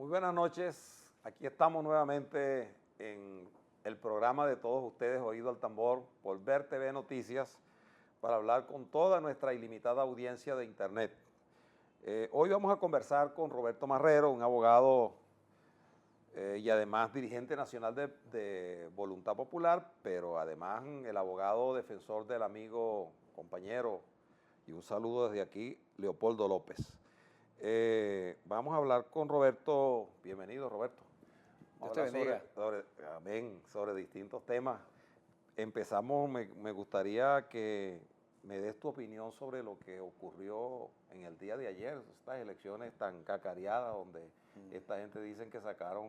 Muy buenas noches, aquí estamos nuevamente en el programa de todos ustedes, Oído al Tambor, por Ver TV Noticias, para hablar con toda nuestra ilimitada audiencia de internet. Hoy vamos a conversar con Roberto Marrero, un abogado y además dirigente nacional de Voluntad Popular, pero además el abogado defensor del amigo, compañero, y un saludo desde aquí, Leopoldo López. Vamos a hablar con Roberto. Bienvenido, Roberto. Dios te bendiga. Sobre distintos temas. Empezamos, me gustaría que me des tu opinión sobre lo que ocurrió en el día de ayer, estas elecciones tan cacareadas, donde esta gente dicen que sacaron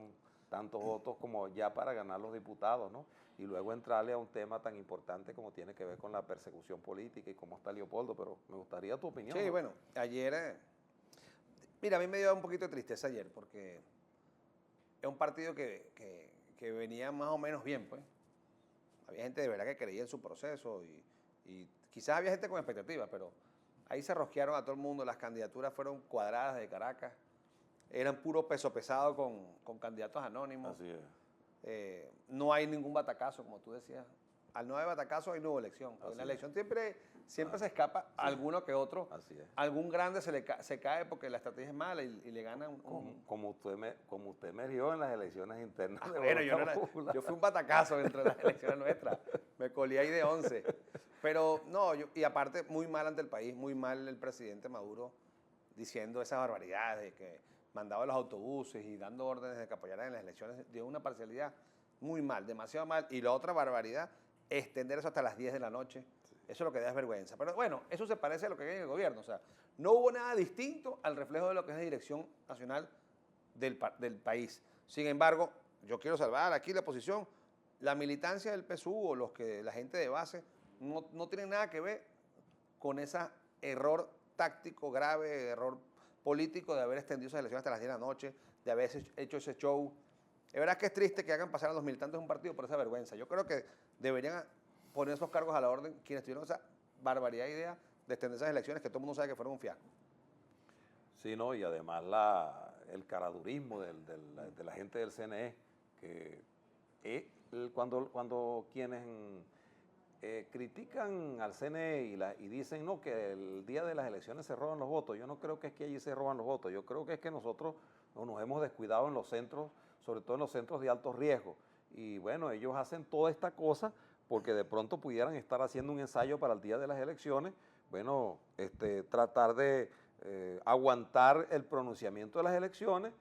tantos votos como ya para ganar los diputados, ¿no? Y luego entrarle a un tema tan importante como tiene que ver con la persecución política y cómo está Leopoldo, pero me gustaría tu opinión. Sí, ¿no? bueno, ayer, mira, a mí me dio un poquito de tristeza ayer porque es un partido que venía más o menos bien, pues. Había gente de verdad que creía en su proceso y quizás había gente con expectativas, pero ahí se rosquearon a todo el mundo, las candidaturas fueron cuadradas de Caracas, eran puro peso pesado con candidatos anónimos. Así es. No hay ningún batacazo, como tú decías. Al no haber batacazo hay nueva elección. En la elección siempre se escapa alguno que otro. Así es. Algún grande se cae porque la estrategia es mala y le ganan Como usted me dio en las elecciones internas. Bueno, yo fui un batacazo entre las elecciones nuestras. Me colí ahí de 11. Pero no, y aparte, muy mal ante el país, muy mal el presidente Maduro diciendo esas barbaridades de que mandaba los autobuses y dando órdenes de que apoyaran en las elecciones, dio una parcialidad muy mal, demasiado mal. Y la otra barbaridad, extender eso hasta las 10 de la noche. Sí. Eso es lo que da vergüenza. Pero bueno, eso se parece a lo que hay en el gobierno. O sea, no hubo nada distinto al reflejo de lo que es la dirección nacional del país. Sin embargo, yo quiero salvar aquí la posición. La militancia del PSU o la gente de base no tiene nada que ver con ese error táctico grave, error político de haber extendido esas elecciones hasta las 10 de la noche, de haber hecho ese show. Es verdad que es triste que hagan pasar a los militantes de un partido por esa vergüenza. Yo creo que deberían poner esos cargos a la orden quienes tuvieron esa barbaridad idea de extender esas elecciones que todo el mundo sabe que fueron un fiasco. Sí, ¿no? Y además el caradurismo de la gente del CNE, que cuando quienes critican al CNE y dicen no, que el día de las elecciones se roban los votos, yo no creo que es que allí se roban los votos, yo creo que es que nosotros nos hemos descuidado en los centros, sobre todo en los centros de alto riesgo. Y bueno, ellos hacen toda esta cosa porque de pronto pudieran estar haciendo un ensayo para el día de las elecciones, bueno, tratar de aguantar el pronunciamiento de las elecciones,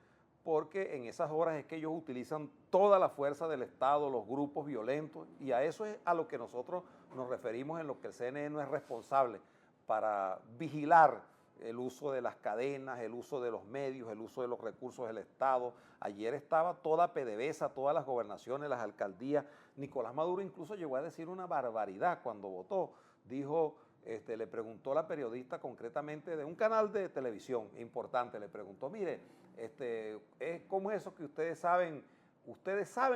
porque en esas horas es que ellos utilizan toda la fuerza del Estado, los grupos violentos, y a eso es a lo que nosotros nos referimos en lo que el CNE no es responsable, para vigilar el uso de las cadenas, el uso de los medios, el uso de los recursos del Estado. Ayer estaba toda PDVSA, todas las gobernaciones, las alcaldías. Nicolás Maduro incluso llegó a decir una barbaridad cuando votó. Dijo, le preguntó a la periodista concretamente de un canal de televisión importante, le preguntó, mire, ¿cómo es eso que ustedes saben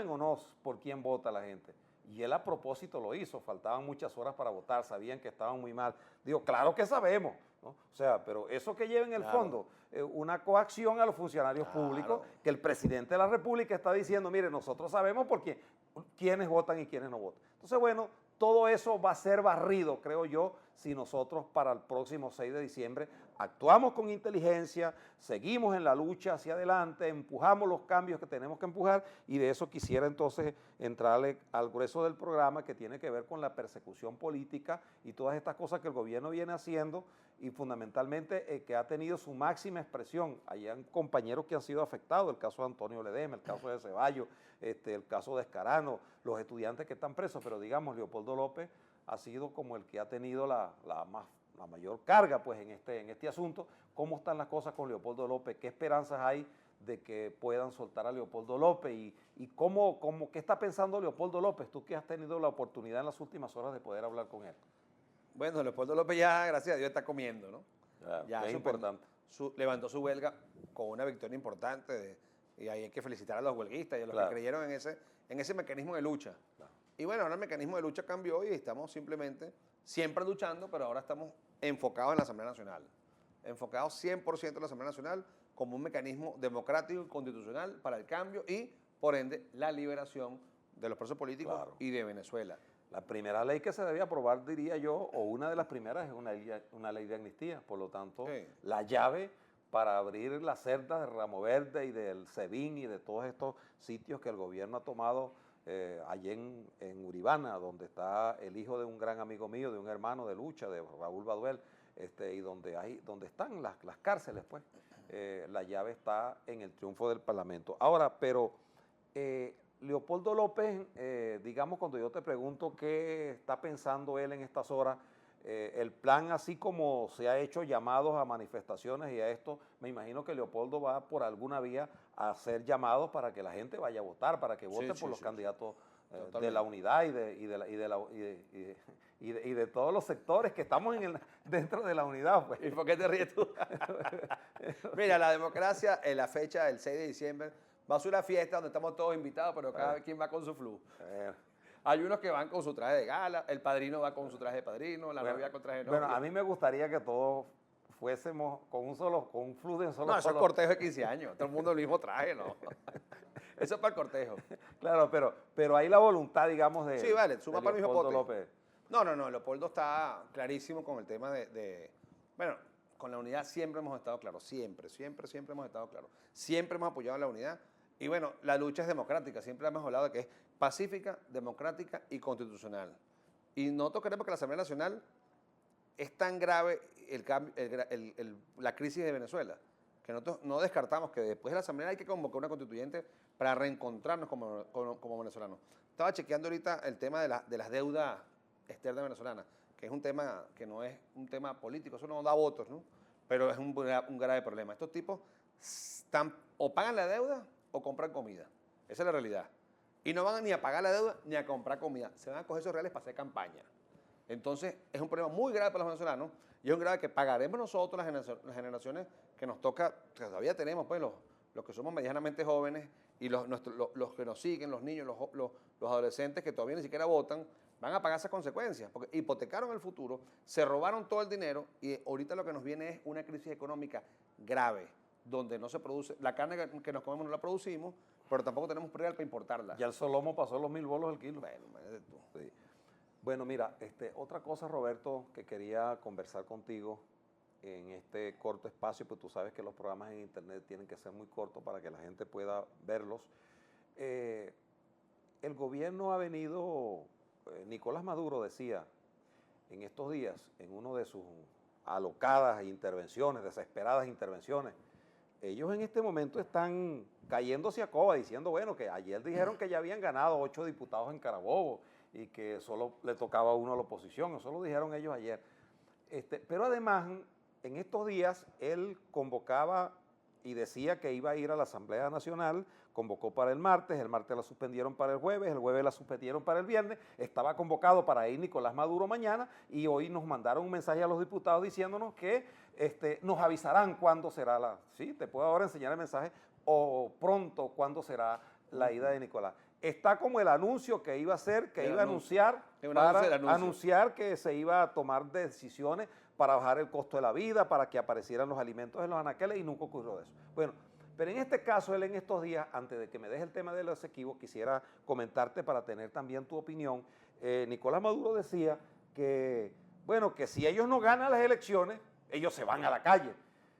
o no por quién vota la gente? Y él a propósito lo hizo, faltaban muchas horas para votar, sabían que estaban muy mal. Digo, claro que sabemos, ¿no? O sea, pero eso que lleva en el fondo una coacción a los funcionarios públicos, que el presidente de la República está diciendo, mire, nosotros sabemos por quiénes votan y quiénes no votan. Entonces, bueno, todo eso va a ser barrido, creo yo, si nosotros para el próximo 6 de diciembre actuamos con inteligencia, seguimos en la lucha hacia adelante, empujamos los cambios que tenemos que empujar, y de eso quisiera entonces entrarle al grueso del programa, que tiene que ver con la persecución política y todas estas cosas que el gobierno viene haciendo, y fundamentalmente que ha tenido su máxima expresión. Hay compañeros que han sido afectados, el caso de Antonio Ledesma, el caso de Ceballos, el caso de Escarano, los estudiantes que están presos, pero digamos, Leopoldo López ha sido como el que ha tenido la mayor carga pues, en este asunto. ¿Cómo están las cosas con Leopoldo López? ¿Qué esperanzas hay de que puedan soltar a Leopoldo López? ¿Y qué está pensando Leopoldo López? Tú que has tenido la oportunidad en las últimas horas de poder hablar con él. Bueno, Leopoldo López ya, gracias a Dios, está comiendo, ¿no? Ya es importante. Levantó su huelga con una victoria importante y ahí hay que felicitar a los huelguistas y a los que creyeron en ese mecanismo de lucha. Claro. Y bueno, ahora el mecanismo de lucha cambió y estamos simplemente siempre luchando, pero ahora estamos enfocados en la Asamblea Nacional. Enfocados 100% en la Asamblea Nacional, como un mecanismo democrático y constitucional para el cambio y, por ende, la liberación de los presos políticos Claro. y de Venezuela. La primera ley que se debe aprobar, diría yo, o una de las primeras, es una ley de amnistía. Por lo tanto, Sí. la llave para abrir las cerdas de Ramo Verde y del SEBIN y de todos estos sitios que el gobierno ha tomado allí en Uribana, donde está el hijo de un gran amigo mío, de un hermano de lucha, de Raúl Baduel, y donde están las cárceles, pues. La llave está en el triunfo del Parlamento. Ahora, pero Leopoldo López, digamos, cuando yo te pregunto qué está pensando él en estas horas, el plan, así como se ha hecho llamados a manifestaciones y a esto, me imagino que Leopoldo va por alguna vía a hacer llamados para que la gente vaya a votar, para que vote por los candidatos de la unidad y de todos los sectores que estamos dentro de la unidad. Pues. ¿Y por qué te ríes tú? Mira, la democracia en la fecha del 6 de diciembre va a ser una fiesta donde estamos todos invitados, pero cada quien va con su flu. Hay unos que van con su traje de gala, el padrino va con su traje de padrino, la novia con traje de novia. Bueno, a mí me gustaría que todos fuésemos con un flu de un solo No, eso es color. cortejo de 15 años, todo el mundo el mismo traje, ¿no? Eso es para el cortejo. Claro, pero hay la voluntad, digamos, de Sí, vale, suma para el mismo Leopoldo pote. López. No, Leopoldo está clarísimo con el tema bueno, con la unidad siempre hemos estado claros, siempre hemos estado claros. Siempre hemos apoyado a la unidad. Y bueno, la lucha es democrática, siempre hemos hablado de que es pacífica, democrática y constitucional. Y nosotros creemos que la Asamblea Nacional es tan grave la crisis de Venezuela, que nosotros no descartamos que después de la Asamblea hay que convocar una constituyente para reencontrarnos como venezolanos. Estaba chequeando ahorita el tema de las deudas externas venezolanas, que es un tema que no es un tema político, eso no da votos, ¿no? Pero es un grave problema. Estos tipos o pagan la deuda o compran comida. Esa es la realidad. Y no van ni a pagar la deuda ni a comprar comida. Se van a coger esos reales para hacer campaña. Entonces, es un problema muy grave para los venezolanos y es un grave que pagaremos nosotros, las generaciones que nos toca, que todavía tenemos, pues, los que somos medianamente jóvenes y los que nos siguen, los niños, los adolescentes que todavía ni siquiera votan, van a pagar esas consecuencias, porque hipotecaron el futuro, se robaron todo el dinero y ahorita lo que nos viene es una crisis económica grave, donde no se produce, la carne que nos comemos no la producimos, pero tampoco tenemos real para importarla. Ya el solomo pasó los 1.000 bolos el kilo. Bueno, imagínate tú. Sí. Bueno, mira, otra cosa, Roberto, que quería conversar contigo en este corto espacio, pues tú sabes que los programas en internet tienen que ser muy cortos para que la gente pueda verlos. El gobierno ha venido, Nicolás Maduro decía en estos días, en una de sus alocadas intervenciones, desesperadas intervenciones, ellos en este momento están cayéndose a coba diciendo, bueno, que ayer dijeron que ya habían ganado 8 diputados en Carabobo y que solo le tocaba a uno a la oposición, eso lo dijeron ellos ayer. Pero además, en estos días, él convocaba y decía que iba a ir a la Asamblea Nacional, convocó para el martes la suspendieron para el jueves la suspendieron para el viernes, estaba convocado para ir Nicolás Maduro mañana y hoy nos mandaron un mensaje a los diputados diciéndonos que nos avisarán cuándo será sí, te puedo ahora enseñar el mensaje, o pronto cuándo será la ida de Nicolás. Está como el anuncio que iba a hacer, que iba a anunciar, para anunciar que se iba a tomar decisiones para bajar el costo de la vida, para que aparecieran los alimentos en los anaqueles y nunca ocurrió eso. Bueno, pero en este caso, él en estos días, antes de que me deje el tema de los equívocos, quisiera comentarte para tener también tu opinión. Nicolás Maduro decía que, bueno, que si ellos no ganan las elecciones, ellos se van a la calle.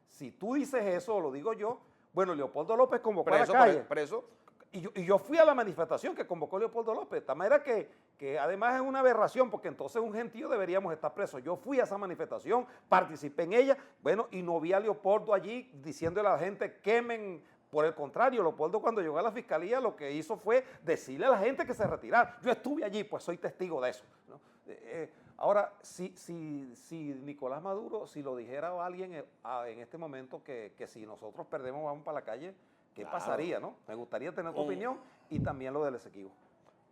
Si tú dices eso, o lo digo yo, bueno, Leopoldo López convocó a la calle. Preso. Y yo fui a la manifestación que convocó Leopoldo López, de tal manera que además es una aberración, porque entonces un gentío deberíamos estar presos. Yo fui a esa manifestación, participé en ella, bueno, y no vi a Leopoldo allí diciéndole a la gente, quemen. Por el contrario, Leopoldo cuando llegó a la fiscalía lo que hizo fue decirle a la gente que se retirara. Yo estuve allí, pues soy testigo de eso, ¿no? Ahora, si Nicolás Maduro, si lo dijera alguien en este momento que si nosotros perdemos vamos para la calle, ¿qué pasaría, no? Me gustaría tener tu opinión y también lo del Esequibo.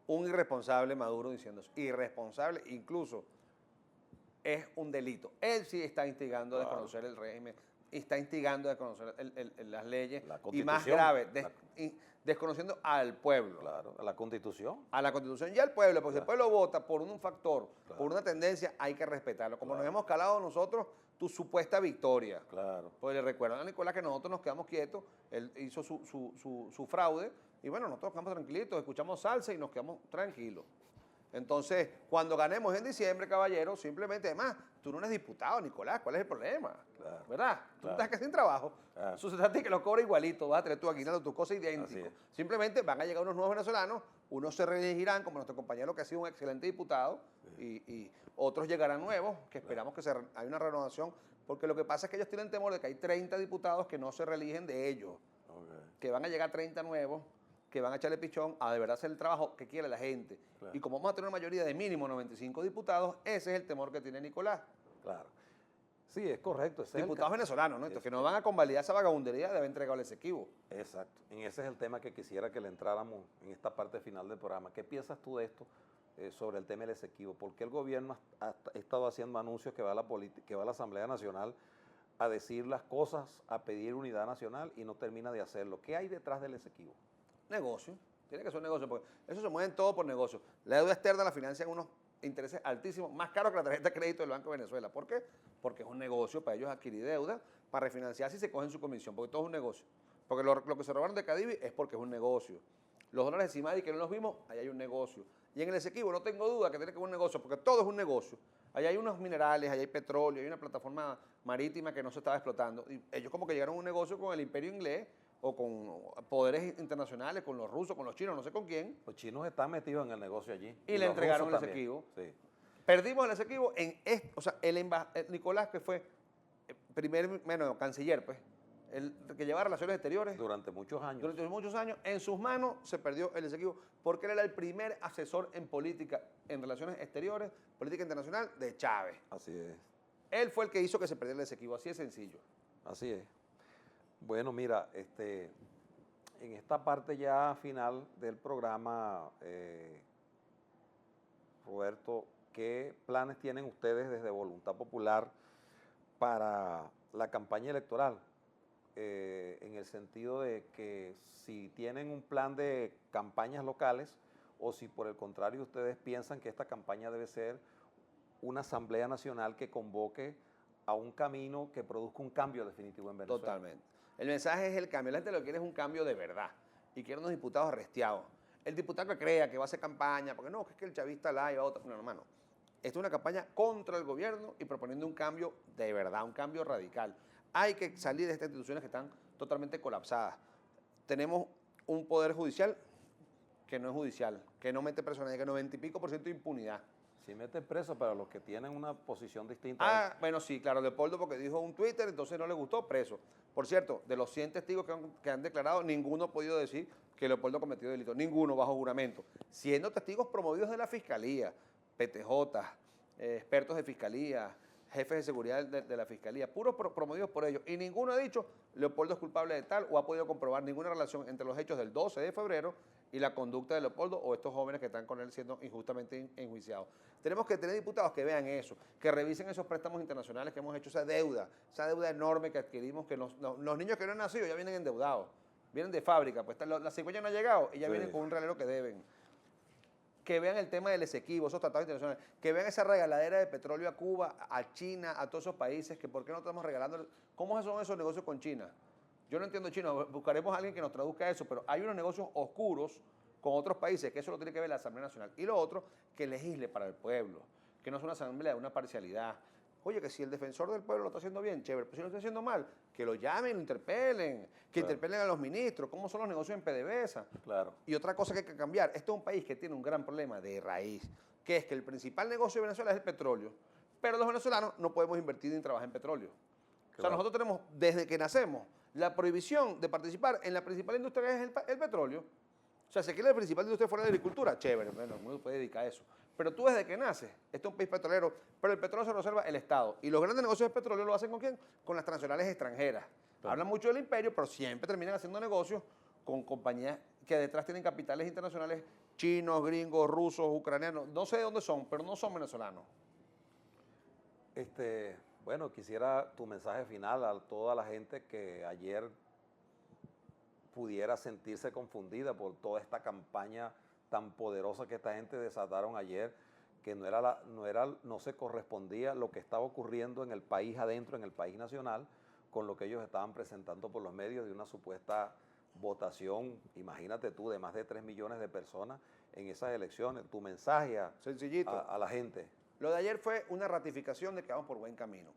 Un irresponsable Maduro diciendo eso. Irresponsable, incluso es un delito. Él sí está instigando a desconocer el régimen, está instigando a desconocer las leyes y más grave, desconociendo al pueblo. Claro, a la Constitución. A la Constitución y al pueblo, porque si el pueblo vota por un factor, por una tendencia, hay que respetarlo. Como nos hemos calado nosotros tu supuesta victoria. Claro. Pues le recuerdan a Nicolás que nosotros nos quedamos quietos, él hizo su fraude, y bueno, nosotros quedamos tranquilitos, escuchamos salsa y nos quedamos tranquilos. Entonces, cuando ganemos en diciembre, caballero, simplemente, además, tú no eres diputado, Nicolás, ¿cuál es el problema? Claro, ¿Verdad? Tú claro. estás que sin trabajo. Claro. Su trata que lo cobra igualito, vas a tener tu aguinaldo, tus cosas Así idénticas. es. Simplemente van a llegar unos nuevos venezolanos, unos se reelegirán, como nuestro compañero que ha sido un excelente diputado, y otros llegarán nuevos, que esperamos que haya una renovación, porque lo que pasa es que ellos tienen temor de que hay 30 diputados que no se reeligen de ellos, que van a llegar 30 nuevos, que van a echarle pichón a de verdad hacer el trabajo que quiere la gente. Claro. Y como vamos a tener una mayoría de mínimo 95 diputados, ese es el temor que tiene Nicolás. Claro. Sí, es correcto. Ese es Diputados el venezolanos, ¿no? Entonces, que no van a convalidar esa vagabundería de haber entregado el Esequibo. Exacto. En ese es el tema que quisiera que le entráramos en esta parte final del programa. ¿Qué piensas tú de esto sobre el tema del Esequibo? ¿Por qué el gobierno ha estado haciendo anuncios que va a la Asamblea Nacional a decir las cosas, a pedir unidad nacional y no termina de hacerlo? ¿Qué hay detrás del Esequibo? Negocio. Tiene que ser un negocio, porque eso se mueven todo por negocio. La deuda externa la financian unos intereses altísimos, más caros que la tarjeta de crédito del Banco de Venezuela. ¿Por qué? Porque es un negocio para ellos adquirir deuda, para refinanciarse y se cogen su comisión, porque todo es un negocio. Porque lo que se robaron de Cadivi es porque es un negocio. Los dólares de Cimadi que no los vimos, ahí hay un negocio. Y en el Esequibo no tengo duda que tiene que ser un negocio, porque todo es un negocio. Allá hay unos minerales, allá hay petróleo, hay una plataforma marítima que no se estaba explotando. Y ellos como que llegaron a un negocio con el imperio inglés o con poderes internacionales, con los rusos, con los chinos, no sé con quién. Los chinos están metidos en el negocio allí. Y le los entregaron rusos el también. Esequibo. Sí. Perdimos el Esequibo en o sea, Nicolás, que fue canciller, pues, el que llevaba relaciones exteriores. Durante muchos años. Durante muchos años, en sus manos se perdió el Esequibo, porque él era el primer asesor en política, en relaciones exteriores, política internacional, de Chávez. Así es. Él fue el que hizo que se perdiera el Esequibo, así de sencillo. Así es. Bueno, mira, en esta parte ya final del programa, Roberto, ¿qué planes tienen ustedes desde Voluntad Popular para la campaña electoral? En el sentido de que si tienen un plan de campañas locales o si por el contrario ustedes piensan que esta campaña debe ser una asamblea nacional que convoque a un camino que produzca un cambio definitivo en Venezuela. Totalmente. El mensaje es el cambio. La gente lo que quiere es un cambio de verdad y quiere unos diputados arresteados. El diputado que crea que va a hacer campaña, porque no, que es que el chavista la y va a otra. No, hermano. Esto es una campaña contra el gobierno y proponiendo un cambio de verdad, un cambio radical. Hay que salir de estas instituciones que están totalmente colapsadas. Tenemos un poder judicial que no es judicial, que no mete preso a nadie, que 90 y pico % de impunidad. Si meten preso para los que tienen una posición distinta. Ah, bueno, sí, claro, Leopoldo porque dijo un Twitter, entonces no le gustó, preso. Por cierto, de los 100 testigos que han declarado, ninguno ha podido decir que Leopoldo cometió delito, ninguno bajo juramento. Siendo testigos promovidos de la Fiscalía, PTJ, expertos de Fiscalía, jefes de seguridad de la Fiscalía, puros promovidos por ellos. Y ninguno ha dicho Leopoldo es culpable de tal o ha podido comprobar ninguna relación entre los hechos del 12 de febrero y la conducta de Leopoldo o estos jóvenes que están con él siendo injustamente enjuiciados. Tenemos que tener diputados que vean eso, que revisen esos préstamos internacionales que hemos hecho, esa deuda enorme que adquirimos, que los niños que no han nacido ya vienen endeudados, vienen de fábrica, pues la cigüeña no ha llegado y ya vienen con un realero que deben. Que vean el tema del Esequibo, esos tratados internacionales, que vean esa regaladera de petróleo a Cuba, a China, a todos esos países, que por qué no estamos regalando, ¿cómo son esos negocios con China? Yo no entiendo chino, buscaremos a alguien que nos traduzca eso, pero hay unos negocios oscuros con otros países, que eso lo tiene que ver la Asamblea Nacional. Y lo otro, que legisle para el pueblo, que no es una asamblea de una parcialidad. Oye, que si el defensor del pueblo lo está haciendo bien, chévere, pero si lo está haciendo mal, que lo llamen, lo interpelen, que interpelen a los ministros, cómo son los negocios en PDVSA. Claro. Y otra cosa que hay que cambiar, este es un país que tiene un gran problema de raíz, que es que el principal negocio de Venezuela es el petróleo, pero los venezolanos no podemos invertir ni trabajar en petróleo. Claro. O sea, nosotros tenemos, desde que nacemos, la prohibición de participar en la principal industria que es el petróleo. O sea, si quiere la principal industria fuera de la agricultura, chévere, bueno, uno puede dedicar a eso. Pero tú desde que naces, este es un país petrolero, pero el petróleo se lo reserva el Estado. Y los grandes negocios de petróleo lo hacen ¿con quién? Con las transnacionales extranjeras. Claro. Hablan mucho del imperio, pero siempre terminan haciendo negocios con compañías que detrás tienen capitales internacionales chinos, gringos, rusos, ucranianos. No sé de dónde son, pero no son venezolanos. Bueno, quisiera tu mensaje final a toda la gente que ayer pudiera sentirse confundida por toda esta campaña tan poderosa que esta gente desataron ayer, que no se correspondía lo que estaba ocurriendo en el país adentro, en el país nacional, con lo que ellos estaban presentando por los medios de una supuesta votación, imagínate tú, de más de 3 millones de personas en esas elecciones. Tu mensaje Sencillito. a la gente. Lo de ayer fue una ratificación de que vamos por buen camino.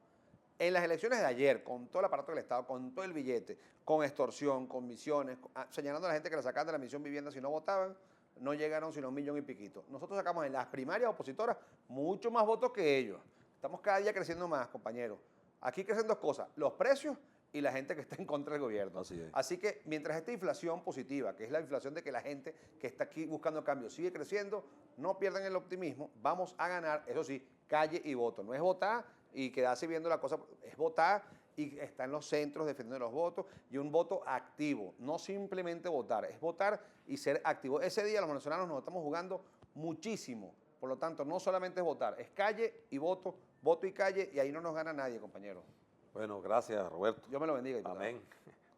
En las elecciones de ayer, con todo el aparato del Estado, con todo el billete, con extorsión, con misiones, señalando a la gente que la sacaban de la misión vivienda si no votaban, no llegaron sino 1 millón y piquito. Nosotros sacamos en las primarias opositoras mucho más votos que ellos. Estamos cada día creciendo más, compañeros. Aquí crecen 2 cosas, los precios y la gente que está en contra del gobierno. Así es. Así que mientras esta inflación positiva, que es la inflación de que la gente que está aquí buscando cambio sigue creciendo, no pierdan el optimismo, vamos a ganar, eso sí, calle y voto. No es votar y quedarse viendo la cosa, es votar y estar en los centros defendiendo los votos y un voto activo, no simplemente votar, es votar y ser activo. Ese día los venezolanos nos estamos jugando muchísimo, por lo tanto no solamente es votar, es calle y voto, voto y calle y ahí no nos gana nadie, compañeros. Bueno, gracias, Roberto. Dios me lo bendiga. Diputado. Amén.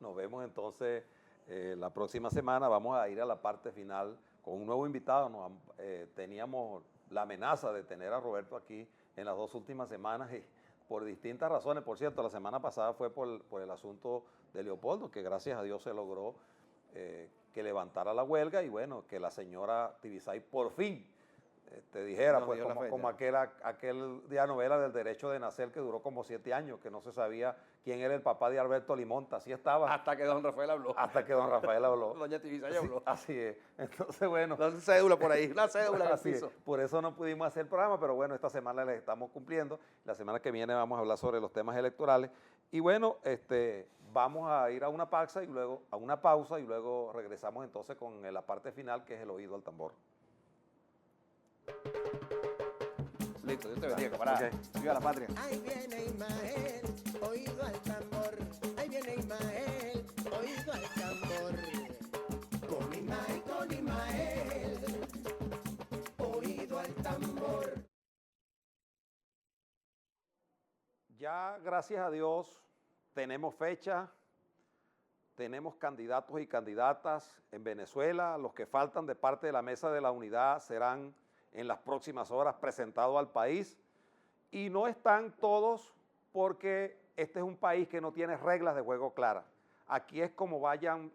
Nos vemos entonces la próxima semana. Vamos a ir a la parte final con un nuevo invitado. Teníamos la amenaza de tener a Roberto aquí en las 2 últimas semanas y por distintas razones. Por cierto, la semana pasada fue por el asunto de Leopoldo, que gracias a Dios se logró que levantara la huelga y bueno, que la señora Tibisay por fin te dijera, pues como aquel de la novela del derecho de nacer que duró como 7 años, que no se sabía quién era el papá de Alberto Limonta, así estaba. Hasta que don Rafael habló. Hasta que don Rafael habló. Doña Tibisay habló. Así es. Entonces, bueno. Una cédula por ahí, una cédula en el Así piso. es. Por eso no pudimos hacer el programa, pero bueno, esta semana les estamos cumpliendo. La semana que viene vamos a hablar sobre los temas electorales. Y bueno, vamos a ir a una pausa y luego regresamos entonces con la parte final, que es el oído al tambor. Listo, Dios te bendiga, camarada. Okay. Viva la patria. Ahí viene Ismael, oído al tambor. Ahí viene Ismael, oído al tambor. Con Ismael, oído al tambor. Ya, gracias a Dios, tenemos fecha, tenemos candidatos y candidatas en Venezuela. Los que faltan de parte de la Mesa de la Unidad serán en las próximas horas presentados al país. Y no están todos porque este es un país que no tiene reglas de juego claras. Aquí es como vayan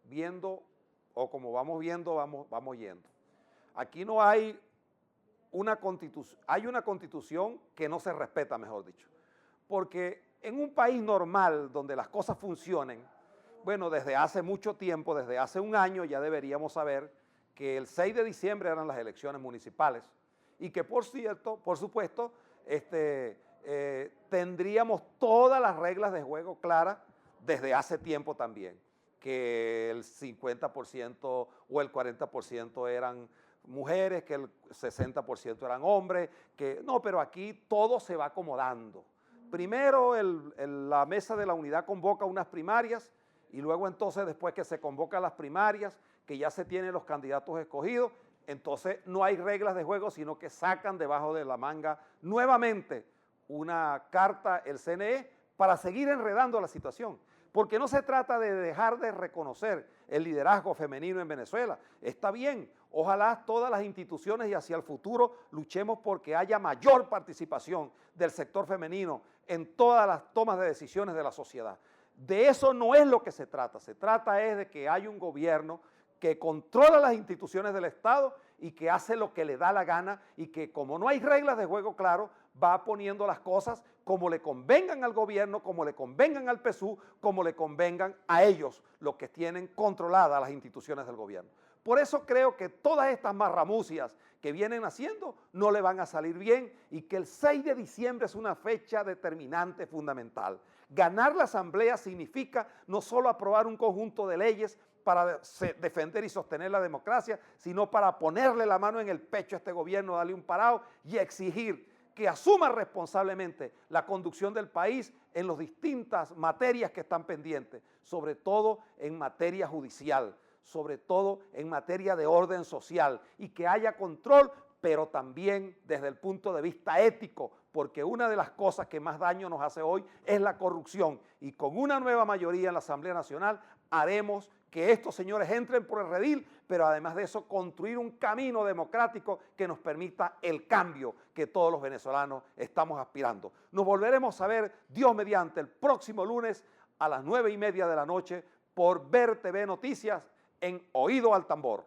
viendo o como vamos viendo, vamos yendo. Aquí no hay una constitución, hay una constitución que no se respeta, mejor dicho. Porque en un país normal donde las cosas funcionen, bueno, desde hace mucho tiempo, desde hace 1 año ya deberíamos saber que el 6 de diciembre eran las elecciones municipales y que por supuesto, tendríamos todas las reglas de juego claras desde hace tiempo también, que el 50% o el 40% eran mujeres, que el 60% eran hombres, pero aquí todo se va acomodando. Primero la Mesa de la Unidad convoca unas primarias y luego entonces después que se convocan las primarias, que ya se tienen los candidatos escogidos, entonces no hay reglas de juego, sino que sacan debajo de la manga nuevamente una carta, el CNE, para seguir enredando la situación. Porque no se trata de dejar de reconocer el liderazgo femenino en Venezuela. Está bien, ojalá todas las instituciones y hacia el futuro luchemos porque haya mayor participación del sector femenino en todas las tomas de decisiones de la sociedad. De eso no es lo que se trata es de que haya un gobierno que controla las instituciones del Estado y que hace lo que le da la gana y que como no hay reglas de juego claro, va poniendo las cosas como le convengan al gobierno, como le convengan al PSUV, como le convengan a ellos, los que tienen controladas las instituciones del gobierno. Por eso creo que todas estas marramucias que vienen haciendo no le van a salir bien y que el 6 de diciembre es una fecha determinante, fundamental. Ganar la asamblea significa no solo aprobar un conjunto de leyes para defender y sostener la democracia, sino para ponerle la mano en el pecho a este gobierno, darle un parado y exigir que asuma responsablemente la conducción del país en las distintas materias que están pendientes, sobre todo en materia judicial, sobre todo en materia de orden social, y que haya control, pero también desde el punto de vista ético, porque una de las cosas que más daño nos hace hoy es la corrupción, y con una nueva mayoría en la Asamblea Nacional haremos que estos señores entren por el redil, pero además de eso construir un camino democrático que nos permita el cambio que todos los venezolanos estamos aspirando. Nos volveremos a ver, Dios mediante, el próximo lunes a las 9:30 de la noche por Ver TV Noticias en Oído al Tambor.